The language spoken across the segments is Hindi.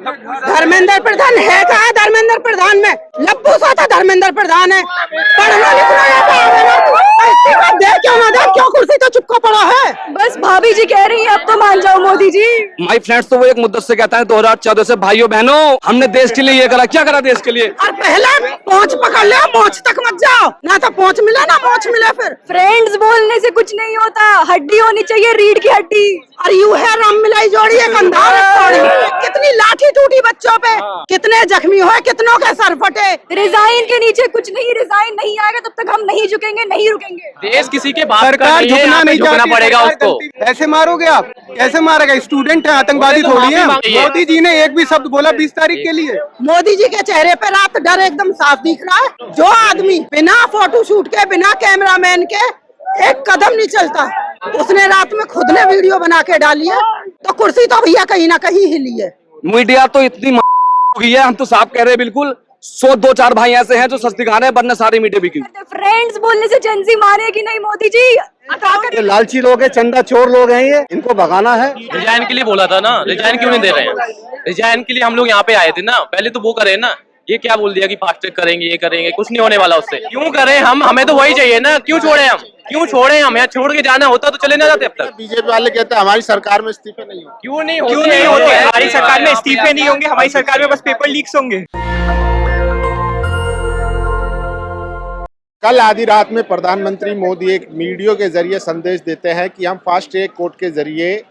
धर्मेंद्र प्रधान है कहाँ? धर्मेंद्र प्रधान में लप्पू सा था, धर्मेंद्र प्रधान है। पढ़ना लिखना दे क्यों ना दे, क्यों कुर्सी तो चुपका पड़ा है। बस भाभी जी कह रही है, अब तो मान जाओ मोदी जी। माय फ्रेंड्स, तो वो एक मुद्दत से कहता है 2014 से भाइयों बहनों हमने देश के लिए ये करा, क्या करा देश के लिए? और पहले पहुंच पकड़ ले, पहुंच तक मत जाओ, ना तो पहुंच मिले ना पहुंच मिले। फिर फ्रेंड्स बोलने से कुछ नहीं होता, हड्डी होनी चाहिए, रीढ़ की हड्डी। और यू है राम मिलाई जोड़ी, एक अंधार तोड़ी। कितनी लाठी टूटी बच्चों पे, कितने जख्मी हुए, कितनों के सर फटे। रिजाइन के नीचे कुछ नहीं, रिजाइन नहीं आएगा तब तक हम नहीं झुकेंगे, नहीं रुकेंगे। देश किसी के बाप सरकार झुकना नहीं, झुकना पड़ेगा उसको। ऐसे मारोगे आप? कैसे मारेगा? स्टूडेंट है, आतंकवादी थोड़ी है। मोदी जी ने एक भी शब्द बोला 20 तारीख के लिए? मोदी जी के चेहरे पे रात डर एकदम साफ दिख रहा है। जो आदमी बिना फोटो शूट के, बिना कैमरामैन के एक कदम नहीं चलता, उसने रात में खुद ने वीडियो बना के डाली है, तो कुर्सी तो भैया कहीं ना कहीं हिली है। मीडिया तो इतनी हो गई है, हम तो साफ कह रहे हैं बिल्कुल। 100-2-4 भाई ऐसे हैं जो सच दिखा रहे हैं, वरना सारी मीडिया बिकी। फ्रेंड्स बोलने से जेंजी मारेगी नहीं मोदी जी। ये लालची लोग हैं, चंदा चोर लोग हैं, ये इनको भगाना है। रिजाइन के लिए बोला था ना, रिजाइन क्यों नहीं दे रहे हैं? रिजाइन के लिए हम लोग यहाँ पे आए थे ना, पहले तो वो करे ना। ये क्या बोल दिया कि फास्ट ट्रैक करेंगे, ये करेंगे, कुछ नहीं होने वाला उससे। क्यों करें हम? हमें तो वही चाहिए ना। क्यों छोड़े हम? क्यों छोड़े हम? यहाँ छोड़ के जाना होता तो चले ना जाते अब तक। बीजेपी वाले कहते हैं हमारी सरकार में इस्तीफे नहीं होंगे। क्यों नहीं होते? हमारी सरकार में इस्तीफे नहीं होंगे, हमारी सरकार में बस पेपर लीक्स होंगे। कल आधी रात में प्रधानमंत्री मोदी एक वीडियो के जरिए संदेश देते हैं कि हम फास्ट ट्रैक कोर्ट के जरिए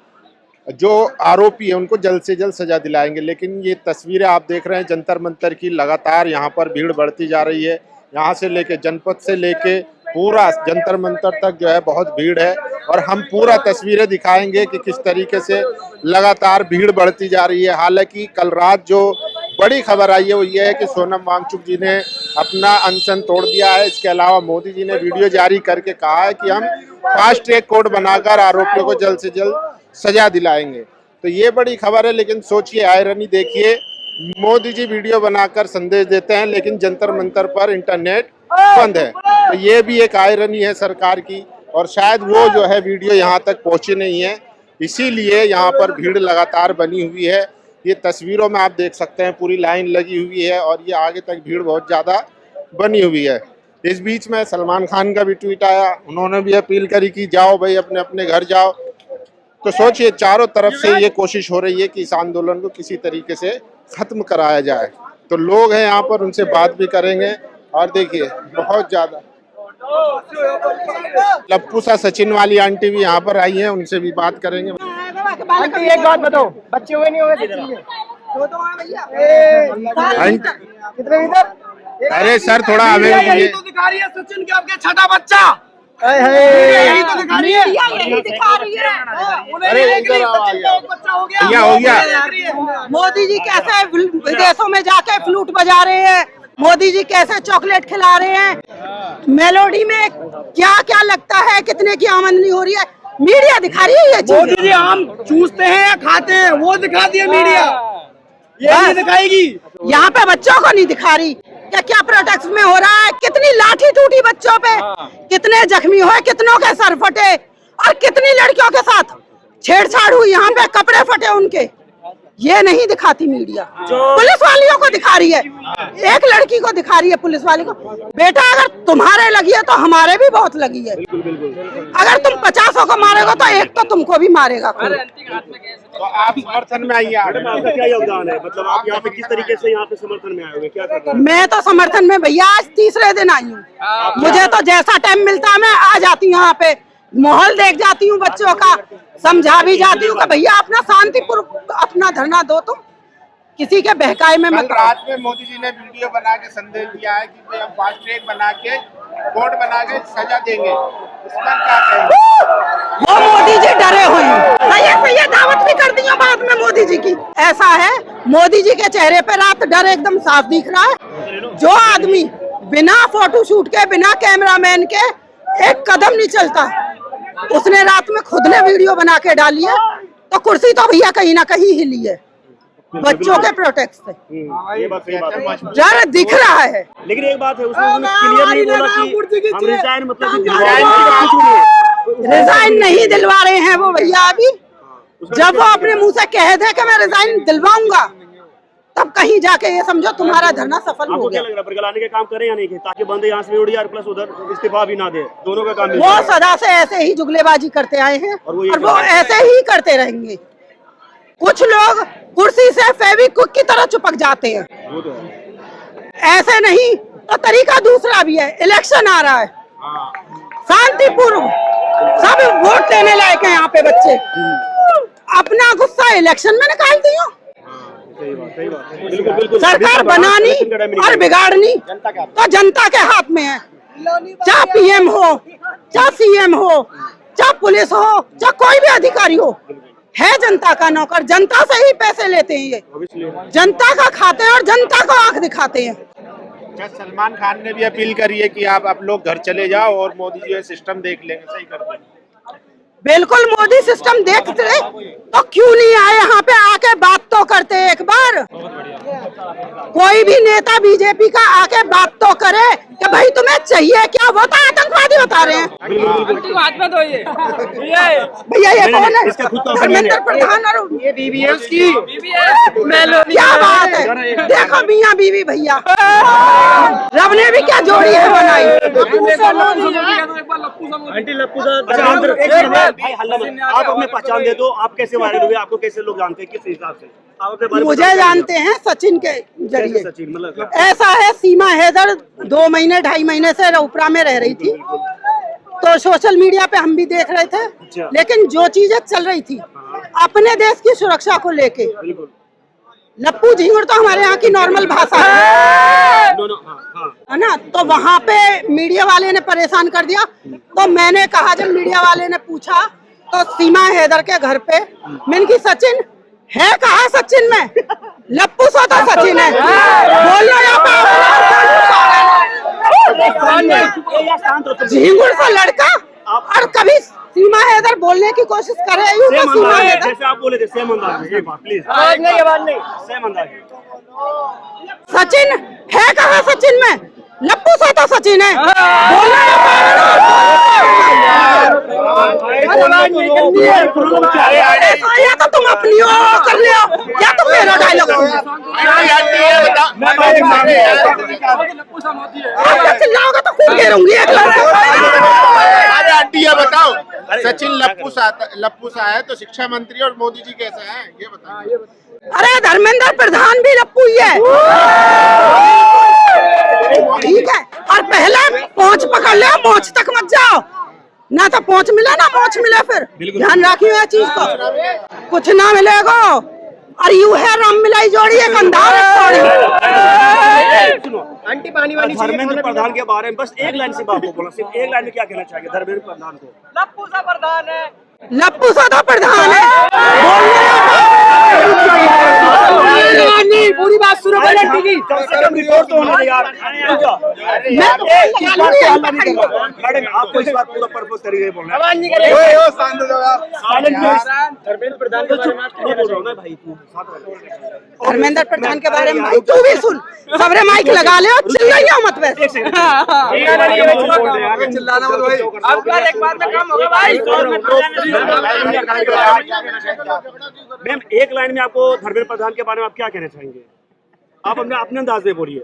जो आरोपी है उनको जल्द से जल्द सजा दिलाएंगे। लेकिन ये तस्वीरें आप देख रहे हैं जंतर मंतर की, लगातार यहाँ पर भीड़ बढ़ती जा रही है। यहाँ से लेके जनपद से लेके पूरा जंतर मंतर तक जो है बहुत भीड़ है, और हम पूरा तस्वीरें दिखाएंगे कि किस तरीके से लगातार भीड़ बढ़ती जा रही है। हालांकि कल रात जो बड़ी खबर आई है वो ये है कि सोनम वांगचुक जी ने अपना अनशन तोड़ दिया है। इसके अलावा मोदी जी ने वीडियो जारी करके कहा है कि हम फास्ट ट्रैक कोर्ट बनाकर आरोपियों को जल्द से जल्द सजा दिलाएंगे। तो ये बड़ी खबर है, लेकिन सोचिए, आयरनी देखिए, मोदी जी वीडियो बनाकर संदेश देते हैं लेकिन जंतर मंतर पर इंटरनेट बंद है। तो ये भी एक आयरनी है सरकार की, और शायद वो जो है वीडियो यहाँ तक पहुँची नहीं है, इसीलिए यहाँ पर भीड़ लगातार बनी हुई है। ये तस्वीरों में आप देख सकते हैं पूरी लाइन लगी हुई है, और ये आगे तक भीड़ बहुत ज़्यादा बनी हुई है। इस बीच में सलमान खान का भी ट्वीट आया, उन्होंने भी अपील करी कि जाओ भाई, अपने अपने घर जाओ। तो सोचिए, चारों तरफ से ये कोशिश हो रही है कि इस आंदोलन को किसी तरीके से खत्म कराया जाए। तो लोग हैं यहाँ पर, उनसे बात भी करेंगे। और देखिए बहुत ज्यादा लप्पू सा सचिन वाली आंटी भी यहाँ पर आई है, उनसे भी बात करेंगे। आंटी एक बात बताओ, बच्चे हुए नहीं हुए? कितने इधर? अरे सर थोड़ा हमें यही तो दिखा रही है सचिन के आपके छठा बच्चा। यही तो दिखा रही है, यही दिखा रही है। अरे इधर आओ, आ गया, एक बच्चा हो गया, हो गया। मोदी जी कैसे विदेशों में जाके फ्लूट बजा रहे हैं, मोदी जी कैसे चॉकलेट खिला रहे हैं, मेलोडी में क्या क्या लगता है, कितने की आमदनी हो रही है, मीडिया दिखा रही है ये चीज। मोदी जी आम चूसते हैं या खाते हैं वो दिखा दिया मीडिया, ये नहीं दिखाएगी। यहाँ पे बच्चों को नहीं दिखा रही क्या क्या प्रोटेक्ट में हो रहा है, कितनी लाठी टूटी बच्चों पे, कितने जख्मी हुए, कितनों के सर फटे, और कितनी लड़कियों के साथ छेड़छाड़ हुई, यहाँ पे कपड़े फटे उनके। ये नहीं दिखाती मीडिया, पुलिस वालियों को दिखा रही है, एक लड़की को दिखा रही है पुलिस वाली को। बेटा अगर तुम्हारे लगी है तो हमारे भी बहुत लगी है। अगर तुम 50 को मारेगा तो एक तो तुमको भी मारेगा। तो आप समर्थन में आइए। आपका क्या योगदान है? मतलब आप यहाँ पे किस तरीके से यहाँ पे समर्थन में आए हुए, क्या कर रहे हैं? मैं तो समर्थन में भैया आज तीसरे दिन आई हूँ। मुझे तो जैसा टाइम मिलता है मैं आ जाती हूँ, यहाँ पे माहौल देख जाती हूँ, बच्चों का समझा भी जाती हूँ कि भैया अपना शांतिपूर्वक अपना धरना दो, तुम किसी के बहकाए में मत। रात में मोदी जी ने वीडियो बना के संदेश दिया है कि हम फास्ट ट्रैक बना के कोर्ट बना के सजा देंगे, इस पर क्या कहेंगे? वो मोदी जी डरे हुए हैं, सही दावत भी कर दी बाद में मोदी जी की। ऐसा है, मोदी जी के चेहरे पे रात डर एकदम साफ दिख रहा है। जो आदमी बिना फोटो शूट के, बिना कैमरामैन के एक कदम नहीं चलता, उसने रात में खुद ने वीडियो बना के डाली है, तो कुर्सी तो भैया कहीं ना कहीं हिली है बच्चों के प्रोटेक्ट से। ये बात सही बात है, डर दिख रहा है। लेकिन एक बात है, उसने क्लियर नहीं बोला कि हम रिजाइन, मतलब कि कुछ नहीं है। रिजाइन नहीं दिलवा रहे हैं वो भैया अभी। जब वो अपने मुंह से कह दे कि मैं रिजाइन दिलवाऊंगा कहीं जाके ये समझो तुम्हारा धरना सफल हो आपको क्या गया। लग रहा है बरगलाने के काम करें या नहीं करें, ताकि बंदे यहाँ से भी उड़ जाए प्लस उधर इस्तीफा भी ना दे, दोनों का काम मिल वो जाए। सदा से ऐसे ही जुगलेबाजी करते आए हैं और वो ये और वो ऐसे ही करते रहेंगे। कुछ लोग कुर्सी से फेविक्विक की तरह चिपक जाते हैं, वो तो है। ऐसे नहीं तो तरीका दूसरा भी है। इलेक्शन आ रहा है, शांतिपूर्व सब वोट देने लायक है यहाँ पे बच्चे, अपना गुस्सा इलेक्शन में निकाल दियो। सही बात, सही बात। बिल्कुल बिल्कुल। सरकार बनानी और बिगाड़नी तो जनता के हाथ में है। चाहे पीएम हो, चाहे सीएम हो, चाहे पुलिस हो, चाहे कोई भी अधिकारी हो, है जनता का नौकर। जनता से ही पैसे लेते हैं ये, जनता का खाते हैं और जनता को आंख दिखाते हैं। सलमान खान ने भी अपील करी है कि आप लोग घर चले जाओ और मोदी जी सिस्टम देख लेंगे, सही कर देंगे। बिल्कुल, मोदी सिस्टम देखते तो क्यों नहीं आए यहाँ पे, आके बात तो करते एक बार। कोई भी नेता बीजेपी का आके बात तो करे कि भाई तुम्हें चाहिए क्या। वो तो आतंकवादी बता रहे हैं। भैया ये कौन है? धर्मेंद्र प्रधान और ये बीबी है उसकी। क्या बात है। देखो मियाँ बीवी भैया, रब ने भी क्या जोड़ी है बनाई। आंटी लप्पू भाई हल्ला मत। आप अपने पहचान दे दो, आप कैसे वायरल हुए, आपको कैसे लोग जानते हैं, किस हिसाब से आप अपने बारे में मुझे जानते हैं सचिन के जरिए। सचिन मतलब ऐसा है, सीमा हैदर 2 महीने 2.5 महीने से रउपरा में रह रही थी, तो सोशल मीडिया पे हम भी देख रहे थे। लेकिन जो चीजें चल रही थी अपने देश की सुरक्षा को लेके, बिल्कुल लप्पू झिंगुर तो हमारे यहाँ की नॉर्मल भाषा है, दोनों। हाँ है ना। तो वहाँ पे मीडिया वाले ने परेशान कर दिया। तो मैंने कहा, जब मीडिया वाले ने पूछा तो सीमा हैदर के घर पे, मैंने की सचिन है कहा, सचिन में लप्पू सा तो सचिन है, बोलो झिंगुर सा लड़का। और कभी सीमा हैदर बोलने की कोशिश करे सेम सीमा अंदाज में, हैदर जैसे आप बोले थे सेम अंदाज में, ये बात प्लीज सेम अंदाज में। सचिन है कहा, सचिन में लप्पू सा तो सचिन है, या तो तुम अपनी कर ले या तुम मेरा डायलॉग चिल्लाओगे तो खूब घेरूंगी। अरे आंटी ये बताओ, सचिन लप्पू सा है तो शिक्षा मंत्री और मोदी जी कैसे हैं, ये बताओ। अरे धर्मेंद्र प्रधान भी लप्पू ही है, ठीक है। और पहले पहुंच पकड़ ले, मोच तक मत जाओ, ना तो पहुंच मिला ना मोच मिला। फिर ध्यान रखियो ये चीज को, कुछ ना मिलेगा। और यू है राम मिलाई जोड़ी, एक अंधार सुनो आंटी पानी वाली धर्मेंद्र प्रधान के बारे में बस एक लाइन से बात को बोला, सिर्फ एक लाइन में क्या कहना चाहिए धर्मेंद्र प्रधान को? लप्पू सा प्रधान है, लप्पू सा तो प्रधान है। पूरी बात सुनो पहले आंटी की। कम से कम रिपोर्ट तो होने दे यार। मैडम आपको इस बात पूरा पर्पस तरीके बोलना है। धर्मेंद्र प्रधान के बारे में नहीं बोल रहा हूँ मैं भाई, तू धर्मेंद्र प्रधान के बारे में भाई तू भी सुन, सबरे माइक लगा ले और चिल्लाइयो मत वैसे। चिल्लाना मत भाई, आपका एक बात में काम होगा भाई। मैम एक लाइन में आपको धर्मेंद्र प्रधान के बारे में आप क्या कहना चाहेंगे? आप अपने अपने अंदाज में बोलिए।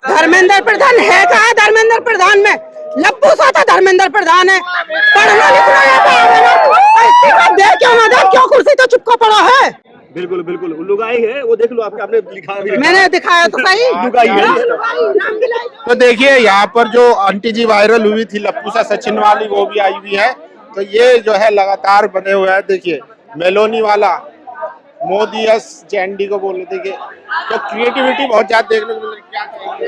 धर्मेंद्र प्रधान है कहा, धर्मेंद्र प्रधान में लप्पू सा था, धर्मेंद्र प्रधान है। पढ़ना लिखना इस्तीफा दे क्यों ना दे, क्यों कुर्सी तो चुपका पड़ा है। बिल्कुल बिल्कुल लुगाई है वो, देख लो आपने लिखा भी, मैंने दिखाया तो सही। लुगाई है। तो देखिए यहाँ पर जो आंटी जी वायरल हुई थी लप्पू सा सचिन वाली, वो भी आई हुई है। तो ये जो है लगातार बने हुए हैं। देखिए मेलोनी वाला मोदी यस जैंडी को बोल रहे थे, तो क्रिएटिविटी बहुत ज्यादा देखने को मिल रही है। क्या कहेंगे?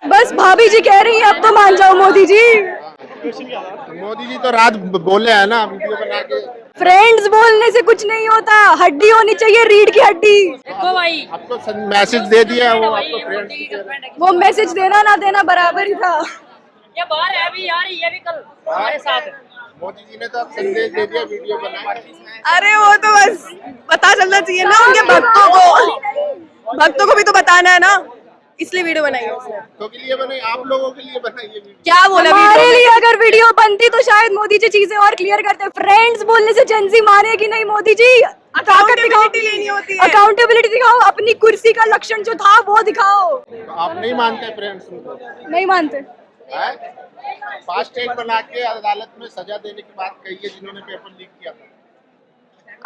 बस भाभी जी कह रही है अब तो मान जाओ मोदी जी। मोदी जी तो रात बोले हैं ना वीडियो बना के। फ्रेंड्स बोलने से कुछ नहीं होता, हड्डी होनी चाहिए, रीढ़ की हड्डी। देखो भाई, आपको मैसेज दे दिया है, वो आपको फ्रेंड्स वो मैसेज देना ना देना बराबर ही था। ये बाहर है अभी यार, ये भी कल हमारे साथ है। मोदी जी ने तो अब संदेश दे दिया, वीडियो बना। अरे वो तो बस पता चलना चाहिए ना उनके भक्तों को भी तो बताना है ना, इसलिए वीडियो बनाई है उसने। तो के लिए बनाई, आप लोगों के लिए बनाई ये वीडियो। क्या बोला, हमारे लिए अगर वीडियो बनती तो शायद मोदी जी चीजें और क्लियर करते। फ्रेंड्स बोलने से जेंजी मानेगी नहीं मोदी जी। ताकत दिखाओ, अकाउंटेबिलिटी दिखाओ, अपनी कुर्सी का लक्षण जो था वो दिखाओ। तो आप नहीं मानते फ्रेंड्स उनको? नहीं मानते। फास्ट ट्रैक बना के अदालत में सजा देने की बात कही है जिन्होंने पेपर लीक किया था।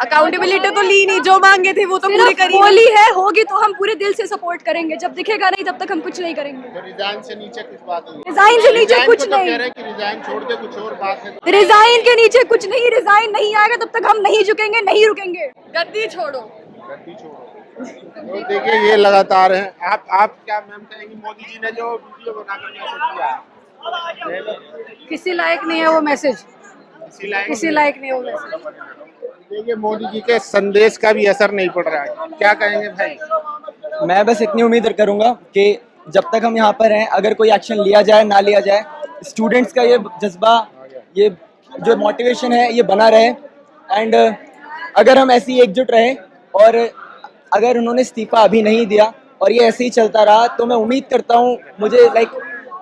अकाउंटेबिलिटी तो ली नहीं, जो मांगे थे वो तो पूरी करी। बोली है होगी तो हम पूरे दिल से सपोर्ट करेंगे, जब दिखेगा नहीं तब तक हम कुछ नहीं करेंगे। तो रिजाइन से नीचे कुछ बात हुई? रिजाइन से नीचे कुछ तो नहीं। कह रहे हैं कि रिजाइन छोड़ के कुछ और बात है। रिजाइन के नीचे कुछ नहीं, रिजाइन नहीं आएगा तब तक हम नहीं झुकेंगे, नहीं रुकेंगे। गद्दी छोड़ो। गद्दी छोड़ो। तो देखिए ये लगातार है। आप क्या मैम कहेंगी, मोदी जी ने जो वीडियो बनाकर मैसेज दिया है किसी लायक नहीं है वो मैसेज, किसी लायक नहीं है वो मैसेज। देखिए मोदी जी के संदेश का भी असर नहीं पड़ रहा है, क्या कहेंगे भाई? मैं बस इतनी उम्मीद करूंगा कि जब तक हम यहाँ पर हैं, अगर कोई एक्शन लिया जाए ना लिया जाए, स्टूडेंट्स का ये जज्बा, ये जो मोटिवेशन है ये बना रहे। एंड अगर हम ऐसे ही एकजुट रहे और अगर उन्होंने इस्तीफा अभी नहीं दिया और ये ऐसे ही चलता रहा, तो मैं उम्मीद करता हूँ, मुझे लाइक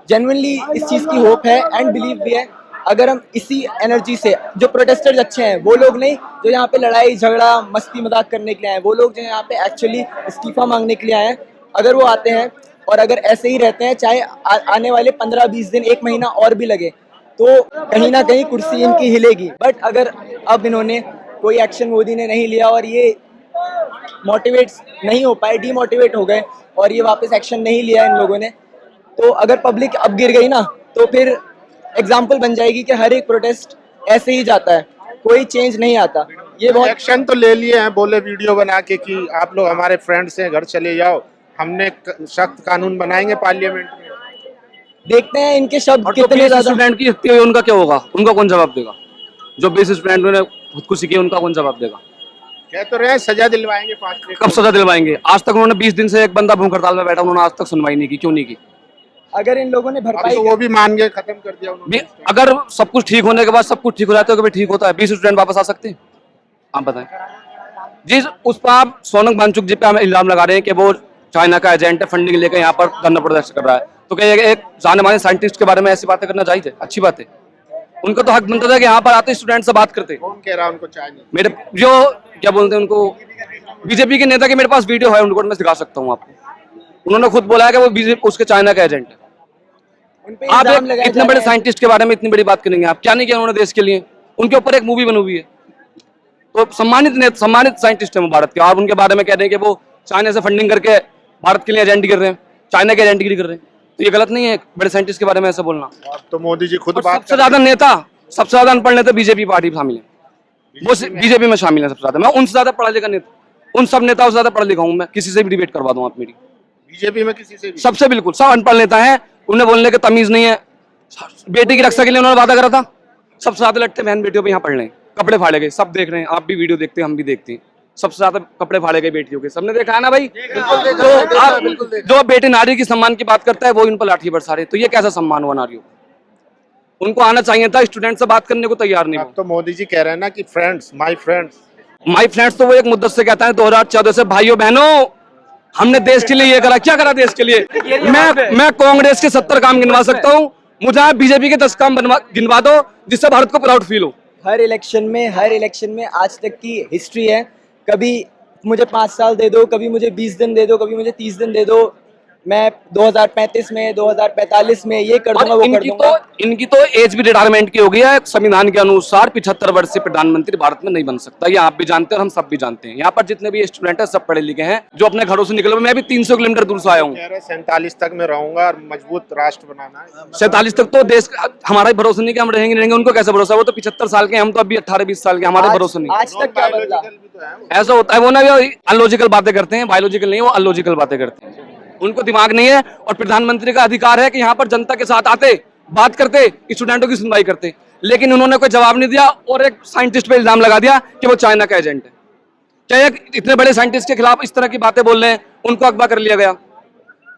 जेन्युइनली इस चीज़ की होप है एंड बिलीव भी है, अगर हम इसी एनर्जी से, जो प्रोटेस्टर्स अच्छे हैं, वो लोग नहीं जो यहाँ पे लड़ाई झगड़ा मस्ती मजाक करने के लिए आए, वो लोग जो यहाँ पे एक्चुअली इस्तीफा मांगने के लिए आए हैं, अगर वो आते हैं और अगर ऐसे ही रहते हैं, चाहे आने वाले 15-20 दिन, 1 महीना और भी लगे, तो कहीं ना कहीं कुर्सी इनकी हिलेगी। बट अगर अब इन्होंने कोई एक्शन मोदी ने नहीं लिया और ये मोटिवेट नहीं हो पाए, डीमोटिवेट हो गए और ये वापस एक्शन नहीं लिया इन लोगों ने, तो अगर पब्लिक अब गिर गई ना, तो फिर एग्जाम्पल बन जाएगी कि हर एक प्रोटेस्ट ऐसे ही जाता है, कोई चेंज नहीं आता। ये बहुत एक्शन तो ले लिए हैं, बोले वीडियो बना के कि आप लोग हमारे फ्रेंड्स हैं, घर चले जाओ, हमने सख्त कानून बनाएंगे पार्लियामेंट में। देखते हैं इनके शब्द और जो कितने 20 ज्यादा। स्टूडेंट की हत्या हुई उनका क्या होगा? उनका कौन जवाब देगा? जो 20 स्टूडेंट ने खुदकुशी की उनका कौन जवाब देगा? कह तो रहे हैं सजा दिलवाएंगे फास्ट ट्रैक। कब सजा दिलवाएंगे? आज तक उन्होंने 20 दिन से एक बंदा भूख हड़ताल में बैठा, उन्होंने आज तक सुनवाई नहीं की। क्यों नहीं की? अगर इन लोगों ने अब भरपाई तो वो भी मान गए, खत्म कर दिया उन्होंने। अगर सब कुछ ठीक होने के बाद सब कुछ ठीक हो जाता है, कभी ठीक होता है? 20 स्टूडेंट वापस आ सकते हैं? आप बताएं जी। उस पर आप सोनम वांगचुक जी पे हमें इल्जाम लगा रहे हैं कि वो चाइना का एजेंट है, फंडिंग लेकर यहाँ पर धरना प्रदर्शन कर रहा है, तो क्या एक जाने माने साइंटिस्ट के बारे में ऐसी बातें करना जायज है? अच्छी बात है? उनको तो हक बनता था कि यहाँ पर आते स्टूडेंट से बात करते। कौन कह रहा है उनको चाइनीज? मेरे जो क्या बोलते हैं उनको, बीजेपी के नेता के मेरे पास वीडियो है, उनको मैं दिखा सकता हूँ आपको। उन्होंने खुद बोला है कि वो बीजेपी उसके चाइना का एजेंट है। आप इतने बड़े साइंटिस्ट के बारे में इतनी बड़ी बात करेंगे? आप क्या नहीं किया उन्होंने देश के लिए? उनके ऊपर एक मूवी बनी हुई है, तो सम्मानित साइंटिस्ट है वो भारत के। आप उनके बारे में कह रहे हैं कि वो चाइना से फंडिंग करके भारत के लिए एजेंट कर रहे हैं, चाइना के एजेंट कर रहे हैं, तो ये गलत नहीं है बड़े साइंटिस्ट के बारे में ऐसा बोलना? तो मोदी जी खुद बात सबसे ज्यादा नेता, सबसे ज्यादा अनपढ़ नेता बीजेपी पार्टी में शामिल है, वो बीजेपी में शामिल है सबसे ज्यादा। मैं उनसे ज्यादा पढ़ा लिखा नेता, उन सब नेताओं से ज्यादा पढ़ा लिखा हूँ मैं, किसी से भी डिबेट करवा दूं आप मेरी। बीजेपी में किसी से भी? सबसे बिल्कुल, सब अनपढ़ नेता है, उन्हें बोलने की तमीज नहीं है। बेटी की रक्षा के लिए उन्होंने वादा करा था, सबसे ज्यादा लड़ते बहन बेटियों पे यहाँ पढ़ रहे हैं, कपड़े फाड़े गए, सब देख रहे हैं, आप भी वीडियो देखते हैं, हम भी देखते हैं, सबसे ज्यादा कपड़े फाड़े गए बेटियों के, सबने देखा है ना भाई। जो बेटी नारी की सम्मान की बात करता है वो इन पर लाठी बरसा रहे, तो ये कैसा सम्मान हुआ नारियों? उनको आना चाहिए था, स्टूडेंट से बात करने को तैयार नहीं। अब तो मोदी जी कह रहे हैं ना कि फ्रेंड्स, माय फ्रेंड्स, तो वो एक मुद्दत से कहता है 2014 से, भाइयों बहनों हमने देश के लिए ये करा। क्या करा देश के लिए? मैं कांग्रेस के 70 काम गिनवा सकता हूँ, मुझे आप बीजेपी के 10 काम गिनवा दो जिससे भारत को प्राउड फील हो। हर इलेक्शन में आज तक की हिस्ट्री है, कभी मुझे 5 साल दे दो, कभी मुझे 20 दिन दे दो, कभी मुझे 30 दिन दे दो, मैं 2035 में 2045 में ये कर दूंगा, वो कर दूंगा। इनकी तो एज भी रिटायरमेंट की हो गई है, संविधान के अनुसार 75 वर्ष से प्रधानमंत्री भारत में नहीं बन सकता, ये आप भी जानते हैं और हम सब भी जानते हैं। यहाँ पर जितने भी स्टूडेंट हैं सब पढ़े लिखे हैं, जो अपने घरों से निकले। मैं भी 300 किलोमीटर दूर से आया हूँ। 47 तक में रहूंगा और मजबूत राष्ट्र बनाना है। 47 तक तो देश हमारा ही भरोसा नहीं कि हम रहेंगे, उनको कैसे भरोसा? वो तो 75 साल के, हम तो अभी 18-20 साल के, हमारे भरोसा नहीं। आज तक क्या बदला? ऐसा होता है, वो ना अनलॉजिकल बातें करते हैं, बायोलॉजिकल नहीं, वो अनलॉजिकल बातें करते हैं, उनको दिमाग नहीं है। और प्रधानमंत्री का अधिकार है कि यहाँ पर जनता के साथ आते, बात करते, स्टूडेंटों की सुनवाई करते, लेकिन उन्होंने कोई जवाब नहीं दिया और एक साइंटिस्ट पे इल्जाम लगा दिया कि वो चाइना का एजेंट है। क्या एक इतने बड़े साइंटिस्ट के खिलाफ इस तरह की बातें बोल रहे हैं, उनको अगवा कर लिया गया?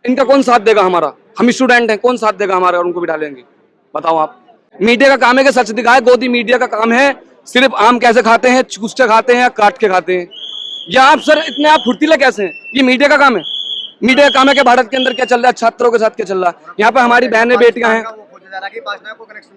इनका कौन साथ देगा? हमारा, हम स्टूडेंट हैं, कौन साथ देगा हमारा? और उनको भी डालेंगे? बताओ आप। मीडिया का काम है कि सच दिखाए, गोदी मीडिया का काम है सिर्फ आम कैसे खाते हैं, चूस के खाते हैं या काट के खाते हैं। या आप सर इतने आप फुर्तीले कैसे हैं? ये मीडिया का काम है। मीडिया का काम है कि भारत के अंदर क्या चल रहा है, छात्रों के साथ क्या चल रहा है। यहाँ पे हमारी बहनें बेटियां हैं,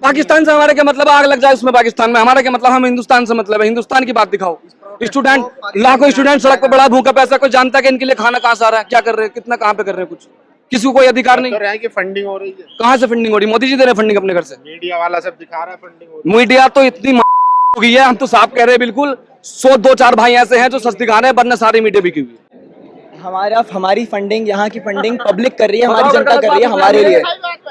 पाकिस्तान से हमारे क्या मतलब? आग लग जाए उसमें पाकिस्तान में, हमारा क्या मतलब? हम हिंदुस्तान से मतलब है, हिंदुस्तान की बात दिखाओ। स्टूडेंट, लाखों स्टूडेंट सड़क पे बड़ा भूखा पैसा, कोई जानता है कि इनके लिए खाना कहाँ से आ रहा है, क्या कर रहे हैं, कितना कहाँ पे कर रहे हैं, कुछ किसी को कोई अधिकार नहीं। तो रहे हैं कि फंडिंग हो रही है, कहाँ से फंडिंग हो रही है? मोदी जी दे रहे हैं फंडिंग अपने घर से। मीडिया वाला सब दिखा रहा है फंडिंग हो रही मीडिया तो इतनी हो गई है, हम तो साफ कह रहे हैं बिल्कुल। 100-2-4 भाई ऐसे हैं जो सच दिखा रहे हैं, वरना सारी मीडिया बिकी हुई है। हमारी फंडिंग, यहाँ की फंडिंग पब्लिक कर रही है, हमारी जनता कर रही है, हमारे लिए,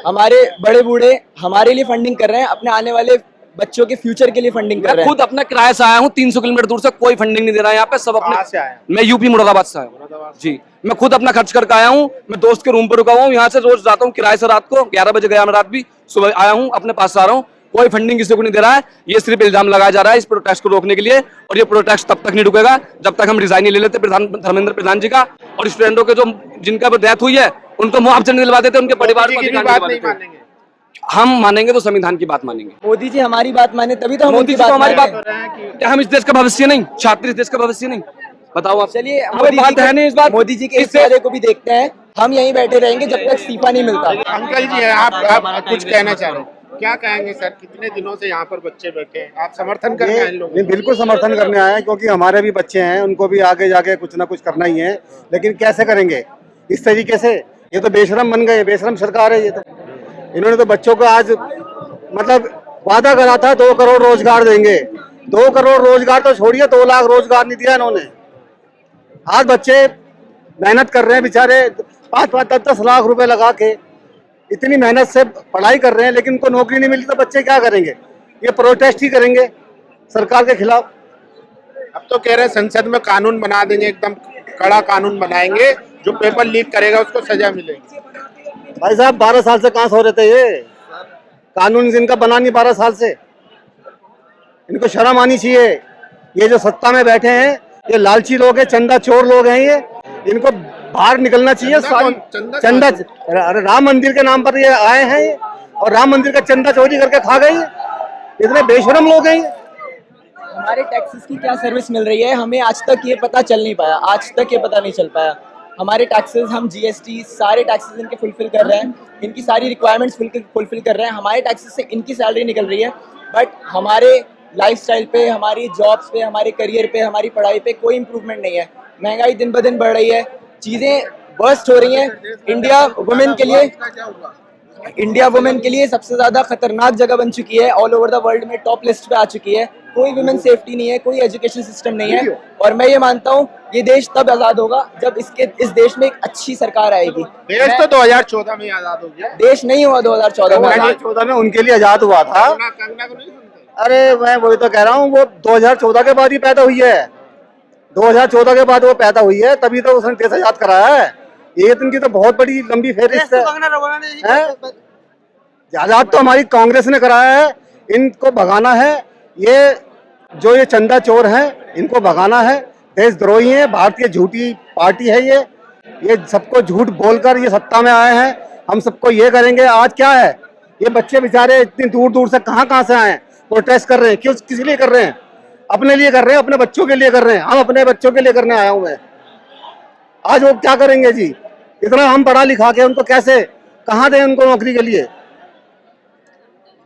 हमारे बड़े बूढ़े हमारे लिए फंडिंग कर रहे हैं, अपने आने वाले बच्चों के फ्यूचर के लिए फंडिंग कर मैं रहे हैं। खुद अपना किराए से आया हूँ, 300 किलोमीटर दूर से, कोई फंडिंग नहीं दे रहा है यहाँ पे, सब अपने। कहाँ से आए? मैं यूपी मुरादाबाद से आया हूँ जी। मैं खुद अपना खर्च करके आया हूँ, मैं दोस्त के रूम पर रुका हुआ हूँ, यहाँ से रोज जाता हूँ किराए से, रात को 11 बजे गया मैं, रात भी, सुबह आया हूँ, अपने पास से आ रहा हूँ। कोई फंडिंग किसी को नहीं दे रहा है। ये सिर्फ इल्जाम लगाया जा रहा है इस प्रोटेस्ट को रोकने के लिए, और ये प्रोटेस्ट तब तक नहीं रुकेगा जब तक हम रिजाइन नहीं ले लेते धर्मेंद्र प्रधान जी का, और स्टूडेंटों के जो जिनका डेथ हुई है उनको मुआवजा नहीं दिलवा देते, उनके परिवार को अधिकार बात नहीं नहीं दिलवा मानेंगे। देते। हम मानेंगे तो संविधान की बात मानेंगे। मोदी जी हमारी बात माने तभी तो हम मोदी उनकी जी तो हमारी बात, मानेंगे। क्या हम इस देश का भविष्य नहीं, छात्र इस देश का भविष्य नहीं? बताओ आप। चलिए कोई बात है नहीं इस बात, मोदी जी के इस वादे को भी देखते हैं। हम यहीं बैठे रहेंगे जब तक इस्तीफा नहीं मिलता। अंकल जी आप कुछ कहना चाह रहे हैं, क्या कहेंगे सर? कितने दिनों से यहाँ पर बच्चे बैठे हैं, आप समर्थन करने आए लोग? नहीं, बिल्कुल समर्थन करने आए हैं, क्योंकि हमारे भी बच्चे हैं, उनको भी आगे जाके कुछ ना कुछ करना ही है। लेकिन कैसे करेंगे इस तरीके से? ये तो बेशरम बन गए, बेशरम सरकार है ये तो। इन्होंने तो बच्चों को आज मतलब वादा करा था 2 करोड़ रोजगार देंगे। 2 करोड़ रोजगार तो छोड़िए, 2 लाख रोजगार नहीं दिया इन्होंने। आज बच्चे मेहनत कर रहे हैं बेचारे, 5-10 लाख रुपए लगा के इतनी मेहनत से पढ़ाई कर रहे हैं, लेकिन उनको नौकरी नहीं मिली तो बच्चे क्या करेंगे? ये प्रोटेस्ट ही करेंगे सरकार के खिलाफ। अब तो कह रहे हैं संसद में कानून बना देंगे, एकदम कड़ा कानून बनाएंगे, जो पेपर लीक करेगा उसको सजा मिलेगी। भाई साहब 12 साल से कहाँ सो रहे थे? ये कानून इनका बना नहीं 12 साल से। इनको शर्म आनी चाहिए। ये जो सत्ता में बैठे हैं ये लालची लोग हैं, चंदा चोर लोग हैं। ये इनको बाहर निकलना चाहिए। चंदा अरे राम मंदिर के नाम पर ये आए हैं ये, और राम मंदिर का चंदा चोरी करके खा गए। इतने बेशरम लोग हैं ये। हमारे टैक्सेस की क्या सर्विस मिल रही है हमें आज तक ये पता चल नहीं पाया, आज तक ये पता नहीं चल पाया। हमारे टैक्सेस, हम जीएसटी सारे टैक्सेस इनके फुलफिल कर रहे हैं, इनकी सारी रिक्वायरमेंट्स फुलफिल कर रहे हैं। हमारे टैक्सेस से इनकी सैलरी निकल रही है, बट हमारे लाइफस्टाइल पे, हमारी जॉब्स पे, हमारे करियर पे, हमारी पढ़ाई पे कोई इंप्रूवमेंट नहीं है। महंगाई दिन ब दिन बढ़ रही है, चीज़ें वर्स्ट हो रही हैं। इंडिया वुमेन के लिए सबसे ज़्यादा खतरनाक जगह बन चुकी है। ऑल ओवर द वर्ल्ड में टॉप लिस्ट पे आ चुकी है। कोई वुमेन सेफ्टी नहीं है, कोई एजुकेशन सिस्टम नहीं है। और मैं ये मानता हूँ ये देश तब आज़ाद होगा जब इस देश में एक अच्छी सरकार आएगी। देश तो 2014 में आज़ाद हो गया। देश नहीं हुआ 2014 में। 2014 में उनके लिए आज़ाद हुआ था। कंगना को नहीं सुनते? अरे मैं वही तो कह रहा हूँ, वो 2014 के बाद ही पैदा हुई है। 2014 के बाद वो पैदा हुई है, तभी तो उसने देश आजाद कराया है। ये इनकी तो बहुत बड़ी लंबी फहरिस्त है। आजाद तो हमारी कांग्रेस ने कराया है, इनको भगाना है। ये जो ये चंदा चोर हैं इनको भगाना है। देशद्रोही हैं, भारतीय झूठी पार्टी है ये सबको झूठ बोलकर ये सत्ता में आए हैं। हम सबको ये करेंगे। आज क्या है, ये बच्चे बेचारे इतनी दूर दूर से कहाँ से आए हैं, प्रोटेस्ट कर रहे हैं। क्यों, किस लिए कर रहे हैं? अपने लिए कर रहे हैं, अपने बच्चों के लिए कर रहे हैं। हम अपने बच्चों के लिए करने आया हूं मैं। आज वो क्या करेंगे जी? इतना हम पढ़ा लिखा के उनको कैसे, कहाँ दें उनको नौकरी के लिए?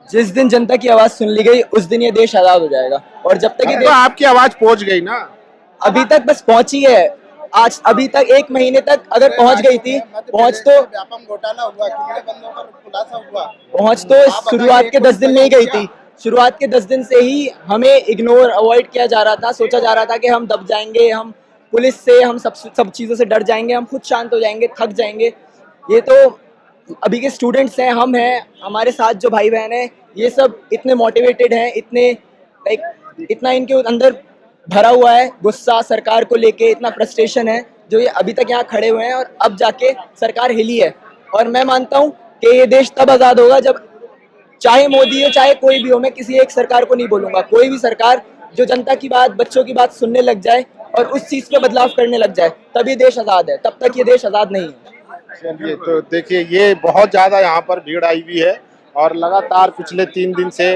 जिस दिन जनता की आवाज सुन ली गई उस दिन ये देश आजाद हो जाएगा। और जब तक ये तो आपकी आवाज पहुंच गई ना, अभी तक बस पहुंची है। आज अभी तक 1 महीने तक अगर पहुंच गई थी, पहुंच तो घोटाला हुआ, कितने बंदों पर खुलासा हुआ, पहुंच तो शुरुआत के 10 दिन में ही गई थी। शुरुआत के 10 दिन से ही हमें इग्नोर, अवॉइड किया जा रहा था। सोचा जा रहा था कि हम दब जाएंगे, हम पुलिस से, हम सब चीज़ों से डर जाएंगे, हम खुद शांत हो जाएंगे, थक जाएंगे। ये तो अभी के स्टूडेंट्स हैं, हम हैं, हमारे साथ जो भाई बहन हैं, ये सब इतने मोटिवेटेड हैं, इतने इतना इनके अंदर भरा हुआ है गुस्सा सरकार को लेके, इतना फ्रस्ट्रेशन है, जो ये अभी तक यहाँ खड़े हुए हैं। और अब जाके सरकार हिली है। और मैं मानता हूँ कि ये देश तब आज़ाद होगा जब, चाहे मोदी हो चाहे कोई भी हो, मैं किसी एक सरकार को नहीं बोलूंगा, कोई भी सरकार जो जनता की बात, बच्चों की बात सुनने लग जाए और उस चीज पे बदलाव करने लग जाए, तभी देश आजाद है। तब तक ये देश आजाद नहीं है। चलिए, तो देखिए ये बहुत ज्यादा यहाँ पर भीड़ आई हुई है और लगातार पिछले 3 दिन से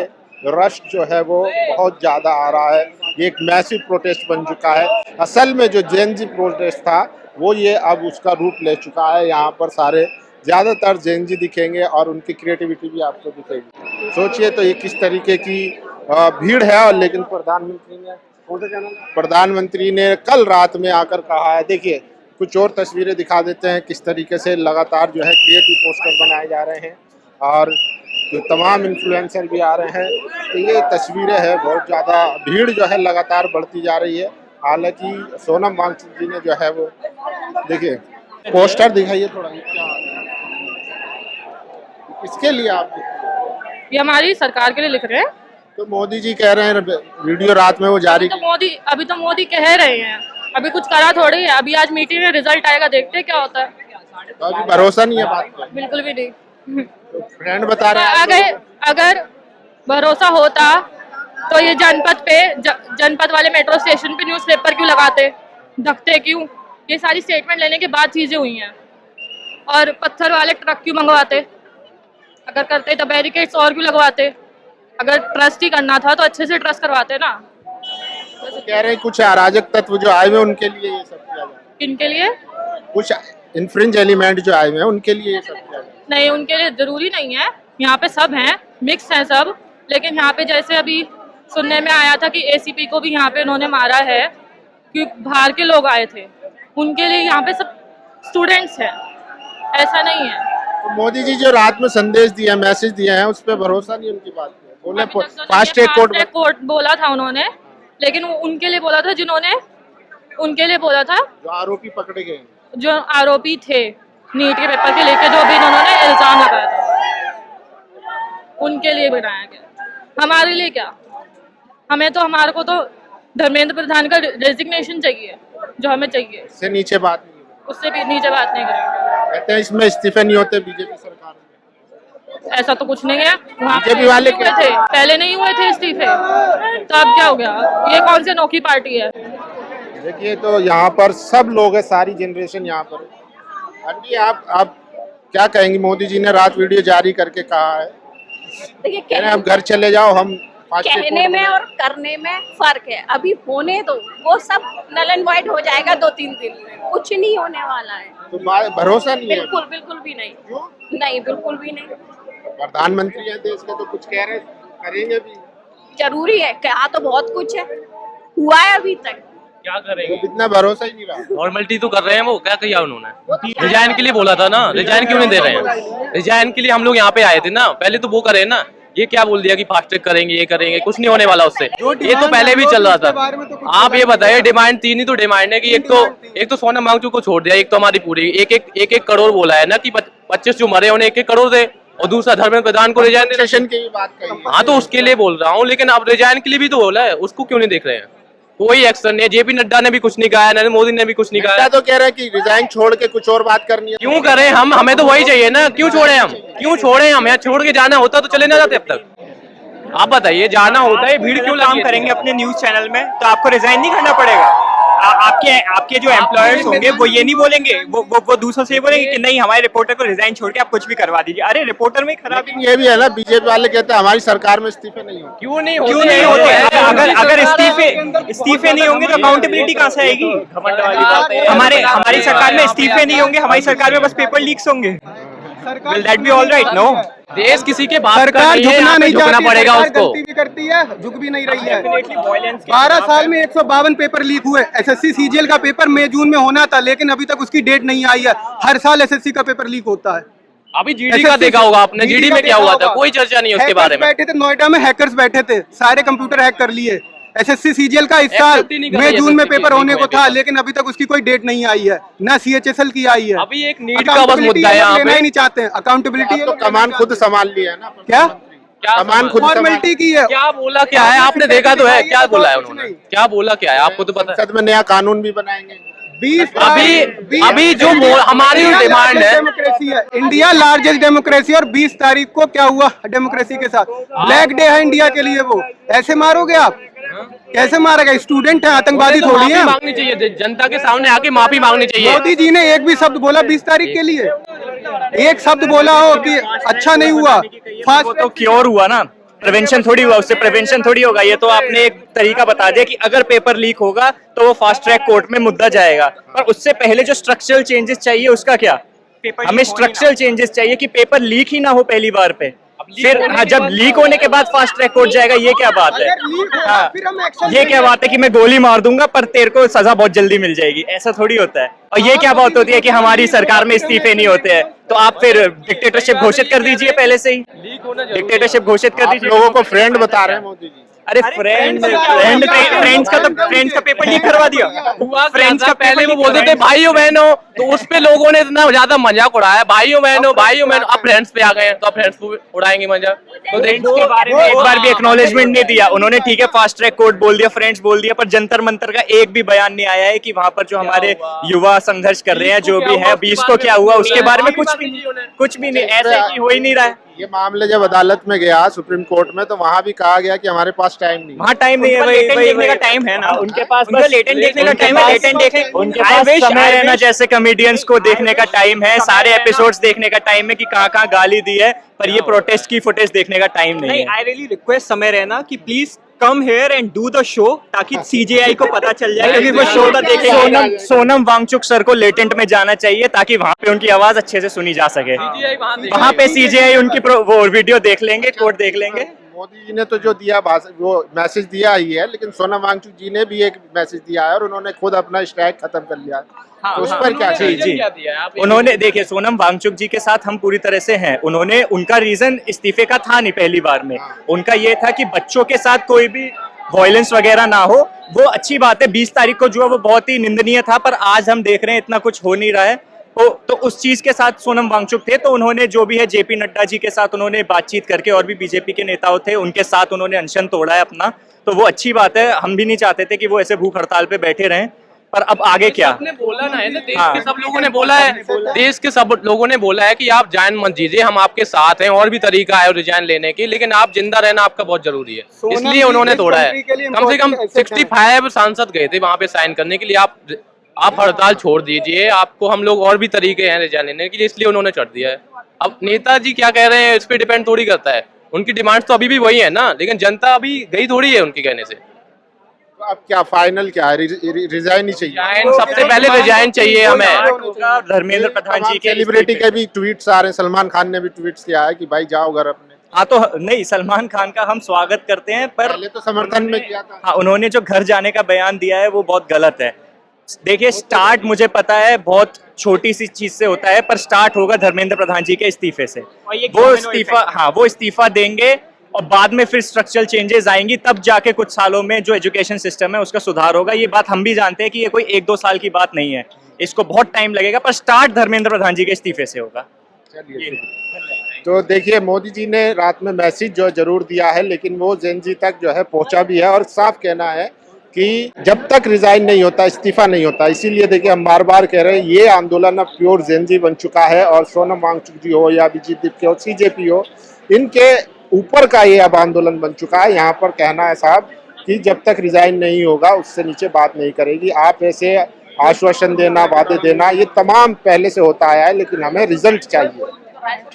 रश जो है वो बहुत ज्यादा आ रहा है। ये एक मैसिव प्रोटेस्ट बन चुका है। असल में जो जेन जी प्रोटेस्ट था वो ये अब उसका रूप ले चुका है। यहाँ पर सारे ज़्यादातर जेन जी दिखेंगे और उनकी क्रिएटिविटी भी आपको दिखेगी। सोचिए तो ये किस तरीके की भीड़ है। और लेकिन प्रधानमंत्री ने प्रधानमंत्री ने कल रात में आकर कहा है। देखिए कुछ और तस्वीरें दिखा देते हैं किस तरीके से लगातार जो है क्रिएटिव पोस्टर बनाए जा रहे हैं और जो तमाम इन्फ्लुएंसर भी आ रहे हैं। तो ये तस्वीरें हैं, बहुत ज़्यादा भीड़ जो है लगातार बढ़ती जा रही है। हालांकि सोनम वांगचुक जी ने जो है वो देखिए पोस्टर दिखाइए थोड़ा, क्या किसके लिए आप ये हमारी सरकार के लिए लिख रहे हैं। तो मोदी जी कह रहे हैं वीडियो रात में वो जारी अभी तो मोदी कह रहे हैं, अभी कुछ करा थोड़ी है। अभी आज मीटिंग में रिजल्ट आएगा, देखते हैं क्या होता है। तो अभी भरोसा नहीं है बात पर? बिल्कुल भी नहीं। तो फ्रेंड बता रहे हैं अगर भरोसा होता तो ये जनपद वाले मेट्रो स्टेशन पे न्यूज़पेपर क्यों लगाते, ढकते क्यों? ये सारी स्टेटमेंट लेने के बाद चीजें हुई हैं। और पत्थर वाले ट्रक क्यों मंगवाते? अगर करते तो बैरिकेड्स और क्यों लगवाते? अगर ट्रस्ट ही करना था तो अच्छे से ट्रस्ट करवाते ना। तो कह रहे हैं कुछ अराजक तत्व जो आए हुए उनके लिए ये सब किया जाए। किनके लिए? कुछ इन्फ्रिंज एलिमेंट जो आए हुए हैं उनके लिए ये सब किया जाए। नहीं, उनके लिए जरूरी नहीं है। यहाँ पे सब हैं, मिक्स हैं सब। लेकिन यहाँ पे जैसे अभी सुनने में आया था कि एसीपी को भी यहाँ पे उन्होंने मारा है क्योंकि बाहर के लोग आए थे। उनके लिए यहाँ पे सब स्टूडेंट्स हैं, ऐसा नहीं है। तो मोदी जी जो रात में संदेश दिया, मैसेज दिया है, उस पर भरोसा नहीं उनकी बात पे। बोले फास्ट ट्रैक कोर्ट बोला था उन्होंने, लेकिन उनके लिए बोला था उनके लिए बोला था जो आरोपी पकड़े गए, जो आरोपी थे नीट के पेपर के लेके जो भी इन्होंने इल्जाम लगाया था, उनके लिए बनाया गया। हमारे लिए क्या? हमारे को तो धर्मेंद्र प्रधान का रेजिग्नेशन चाहिए, जो हमें चाहिए। उससे नीचे बात नहीं, उससे भी नीचे बात नहीं करेंगे। कहते हैं इसमें इस्तीफे नहीं होते बीजेपी सरकार में। ऐसा तो कुछ नहीं है। वहाँ बीजेपी वाले हुए थे, पहले नहीं हुए थे इस्तीफे, तो अब क्या हो गया? ये कौन सी अनोखी पार्टी है? देखिए तो यहाँ पर सब लोग हैं, सारी जनरेशन यहाँ पर। आंटी आप क्या कहेंगी? मोदी जी ने रात वीडियो जारी करके कहा है, देखिए आप घर चले जाओ, हम कहने में और करने में फर्क है। अभी होने दो, वो सब नल एंड वाइट हो जाएगा 2-3 दिन में, कुछ नहीं होने वाला है। तो भरोसा नहीं है? बिल्कुल भी नहीं। क्यों नहीं? बिल्कुल भी नहीं। प्रधानमंत्री है देश के, तो कुछ कह रहे करेंगे भी। जरूरी है, कहा तो बहुत कुछ है, हुआ है अभी तक। क्या करेंगे? तो इतना भरोसा ही नहीं रहा। फॉर्मेलिटी तो कर रहे हैं। वो क्या किया उन्होंने? रिजाइन के लिए बोला था ना, रिजाइन क्यों नहीं दे रहे हैं? रिजाइन के लिए हम लोग यहाँ पे आए थे ना, पहले तो वो करे ना। ये क्या बोल दिया कि फास्ट ट्रैक करेंगे, ये करेंगे, कुछ नहीं होने वाला उससे। ये तो पहले भी चल रहा था। आप ये बताइए, डिमांड 3 ही तो डिमांड है कि एक तो सोनम वांगचुक को छोड़ दिया, एक तो हमारी पूरी एक करोड़ बोला है ना कि 25 जो मरे उन्हें 1-1 करोड़ दे, और दूसरा धर्मेंद्र प्रधान को रिजाइन की बात कही। हाँ तो उसके लिए बोल रहा हूँ, लेकिन अब रिजाइन के लिए भी तो बोला है, उसको क्यों नहीं देख रहे हैं? कोई एक्शन नहीं है। जेपी नड्डा ने भी कुछ नहीं कहा, नरेंद्र मोदी ने भी कुछ नहीं कहा। तो कह रहे हैं कि रिजाइन छोड़ के कुछ और बात करनी है। क्यों करें हम? हमें तो वही चाहिए ना। क्यों छोड़े हम? यहाँ छोड़ के जाना होता तो चले ना जाते अब तक। आप बताइए, जाना होता है, भीड़ क्यों काम करेंगे अपने न्यूज चैनल में, तो आपको रिजाइन नहीं करना पड़ेगा। आपके जो एम्प्लॉयर्स होंगे वो ये नहीं बोलेंगे, वो दूसरों से ये बोलेंगे कि नहीं, हमारे रिपोर्टर को रिजाइन छोड़ के आप कुछ भी करवा दीजिए। अरे रिपोर्टर में खराब ये भी है ना, बीजेपी वाले कहते हैं हमारी सरकार में इस्तीफे नहीं होते। क्यों नहीं होते? अगर इस्तीफे नहीं होंगे तो अकाउंटेबिलिटी कहाँ से आएगी? हमारी सरकार में इस्तीफे नहीं होंगे, हमारी सरकार में बस पेपर लीक्स होंगे। Will that be all right? No. देश किसी के बात सरकार झुकना नहीं झुकना पड़ेगा उसको। गलती भी करती है, झुक भी नहीं रही है। 12 साल में 152 पेपर लीक हुए। एसएससी सीजीएल का पेपर मई जून में होना था, लेकिन अभी तक उसकी डेट नहीं आई है। हर साल एसएससी का पेपर लीक होता है। अभी जीडी का देखा होगा आपने, जीडी में क्या हुआ था? कोई चर्चा नहीं है उसके बारे में। बैठे थे नोएडा में, हैकर्स बैठे थे, सारे कंप्यूटर हैक कर लिए। एसएससी सीजीएल का इस साल मई जून में पेपर होने को था, लेकिन अभी तक उसकी कोई डेट नहीं आई है, ना सीएचएसएल की आई है। अभी एक नीट का बस मुद्दा है यहाँ पे। नहीं चाहते हैं अकाउंटेबिलिटी। तो कमान खुद संभाल लिया है ना। क्या कमान खुद फॉर्मेलिटी की है? क्या बोला क्या है? आपने देखा तो है, क्या बोला है उन्होंने? क्या बोला क्या है? आपको तो पता है। संसद में नया कानून भी बनाएंगे। 20 अभी जो हमारी डिमांड है, डेमोक्रेसी है, इंडिया लार्जेस्ट डेमोक्रेसी, और 20 तारीख को क्या हुआ डेमोक्रेसी के साथ? ब्लैक डे है इंडिया के लिए। वो ऐसे मारोगे आप? कैसे मारेगा? स्टूडेंट है, आतंकवादी थोड़ी है। मांगनी चाहिए जनता के सामने आके, माफी मांगनी चाहिए। मोदी जी ने एक भी शब्द बोला 20 तारीख के लिए? एक शब्द बोला हो कि अच्छा नहीं हुआ? फास्ट तो क्योर हुआ ना, प्रिवेंशन थोड़ी हुआ, उससे प्रिवेंशन थोड़ी होगा। ये तो आपने एक तरीका बता दिया कि अगर पेपर लीक होगा तो वो फास्ट ट्रैक कोर्ट में मुद्दा जाएगा, पर उससे पहले जो स्ट्रक्चरल चेंजेस चाहिए उसका क्या? हमें स्ट्रक्चरल चेंजेस चाहिए कि पेपर लीक ही ना हो पहली बार पे। फिर हाँ, जब लीक होने के बाद फास्ट ट्रैक कोर्ट जाएगा, ये क्या बात है? हाँ, ये क्या बात है कि मैं गोली मार दूंगा पर तेरे को सजा बहुत जल्दी मिल जाएगी? ऐसा थोड़ी होता है। और ये क्या बात होती है कि हमारी सरकार में इस्तीफे नहीं होते हैं? तो आप फिर डिक्टेटरशिप घोषित कर दीजिए पहले से ही, डिक्टेटरशिप घोषित कर दीजिए। लोगों को फ्रेंड बता रहे हैं मोदी जी। अरे फ्रेंड्स का पेपर लीक करवा दिया। फ्रेंड्स का पहले वो बोलते थे भाइयों बहनों, तो उस पे लोगों ने इतना ज्यादा मजाक उड़ाया, भाइयों बहनों अब फ्रेंड्स पे आ गए हैं, तो अब फ्रेंड्स को उड़ाएंगे मजाक। तो फ्रेंड्स के बारे में एक बार भी एक्नॉलेजमेंट नहीं दिया उन्होंने। ठीक है, फास्ट ट्रैक कोर्ट बोल दिया, फ्रेंड्स बोल दिया, पर जंतर मंतर का एक भी बयान नहीं आया है कि वहां पर जो हमारे युवा संघर्ष कर रहे हैं, जो भी है, 20 को क्या हुआ उसके बारे में कुछ भी नहीं। ऐसा हो ही नहीं रहा है। ये मामले जब अदालत में गया सुप्रीम कोर्ट में, तो वहाँ भी कहा गया कि हमारे पास टाइम नहीं, वहाँ टाइम नहीं है। वही देखने का टाइम है ना उनके पास, लेटेंट देखने का टाइम है, लेटेंट देखे उनके पास समय है ना, जैसे कॉमेडियंस को देखने का टाइम है, सारे एपिसोड्स देखने का टाइम है कि कहाँ गाली दी है, पर ये प्रोटेस्ट की फुटेज देखने का टाइम नहीं है। आई रियली रिक्वेस्ट समय रहना कि please come here and do the show, ताकि सीजेआई को पता चल जाए, क्योंकि वो शो का देखेंगे। सोनम वांगचुक सर को लेटेंट में जाना चाहिए ताकि वहाँ पे उनकी आवाज अच्छे से सुनी जा सके। वहाँ पे सीजेआई उनकी वो वीडियो देख लेंगे, कोर्ट देख लेंगे। मोदी जी ने तो जो दिया वो मैसेज दिया ही है, लेकिन सोनम वांगचुक जी ने भी एक मैसेज दिया है और उन्होंने खुद अपना स्ट्राइक खत्म कर लिया। तो उस पर क्या जी उन्होंने देखिए, सोनम वांगचुक जी के साथ हम पूरी तरह से हैं। उन्होंने, उनका रीजन इस्तीफे का था नहीं पहली बार में, उनका ये था कि बच्चों के साथ कोई भी वायलेंस वगैरह ना हो। वो अच्छी बात है, 20 तारीख को जो है वो बहुत ही निंदनीय था, पर आज हम देख रहे हैं इतना कुछ हो नहीं रहा है। तो उस चीज के साथ सोनम वांगचुक थे, तो उन्होंने जो भी है जेपी नड्डा जी के साथ उन्होंने बातचीत करके, और भी बीजेपी के नेताओं थे उनके साथ उन्होंने अनशन तोड़ा है अपना, तो वो अच्छी बात है। हम भी नहीं चाहते थे कि वो ऐसे भूख हड़ताल पे बैठे रहें, पर अब आगे क्या? आपने बोला ना है ना, देश के सब लोगों ने बोला है, देश के सब लोगों ने बोला है कि आप जान मत दीजिए, हम आपके साथ हैं, और भी तरीका है रिजाइन लेने की, लेकिन आप जिंदा रहना आपका बहुत जरूरी है, इसलिए उन्होंने तोड़ा है। कम से कम 65 सांसद गए थे वहां पे साइन करने के लिए। आप हड़ताल छोड़ दीजिए, आपको हम लोग और भी तरीके हैं रिजाइन लेने के लिए, इसलिए उन्होंने छोड़ दिया है। अब नेताजी क्या कह रहे हैं इस पे डिपेंड थोड़ी करता है, उनकी डिमांड्स तो अभी भी वही है ना, लेकिन जनता अभी गई थोड़ी है उनके कहने से। अब क्या फाइनल क्या है? रिजाइन ही चाहिए, सबसे पहले रिजाइन चाहिए हमें। धर्मेंद्र प्रधान जी के सेलिब्रिटी के भी ट्वीट्स आ रहे हैं, सलमान खान ने भी ट्वीट्स किया है कि भाई जाओ घर अपने। हाँ, तो नहीं, सलमान खान का हम स्वागत करते हैं, पर पहले तो समर्थन में किया था। हाँ, उन्होंने जो घर जाने का बयान दिया है वो बहुत गलत है। देखिए, स्टार्ट मुझे पता है बहुत छोटी सी चीज से होता है, पर स्टार्ट होगा धर्मेंद्र प्रधान जी के इस्तीफे से। वो इस्तीफा देंगे और बाद में फिर स्ट्रक्चरल चेंजेस आएंगी, तब जाके कुछ सालों में जो एजुकेशन सिस्टम है उसका सुधार होगा। ये बात हम भी जानते हैं कि ये कोई 1-2 साल की बात नहीं है, इसको बहुत टाइम लगेगा, पर स्टार्ट धर्मेंद्र प्रधान जी के इस्तीफे से होगा। तो देखिए, मोदी जी ने रात में मैसेज जो जरूर दिया है, लेकिन वो जेन जी तक जो है पहुंचा भी है, और साफ कहना है कि जब तक रिजाइन नहीं होता, इस्तीफा नहीं होता। इसीलिए देखिए, हम बार बार कह रहे हैं ये आंदोलन अब प्योर जेन जी बन चुका है, और सोनम वांगचुक जी हो या बीजेपी के हो, सीजेपी हो, इनके ऊपर का ये अब आंदोलन बन चुका है। यहाँ पर कहना है साहब कि जब तक रिजाइन नहीं होगा उससे नीचे बात नहीं करेगी। आप ऐसे आश्वासन देना, वादे देना, ये तमाम पहले से होता आया है, लेकिन हमें रिजल्ट चाहिए।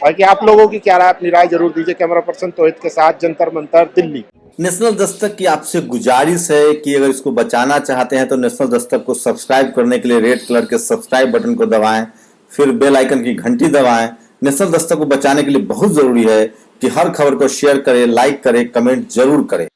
बाकी आप लोगों की क्या राय, अपनी राय जरूर दीजिए। कैमरा पर्सन तोहित के साथ, जंतर मंतर, दिल्ली। नेशनल दस्तक की आपसे गुजारिश है कि अगर इसको बचाना चाहते हैं तो नेशनल दस्तक को सब्सक्राइब करने के लिए रेड कलर के सब्सक्राइब बटन को दबाएं, फिर बेल आइकन की घंटी दबाएं। नेशनल दस्तक को बचाने के लिए बहुत जरूरी है कि हर खबर को शेयर करें, लाइक करें, कमेंट जरूर करें।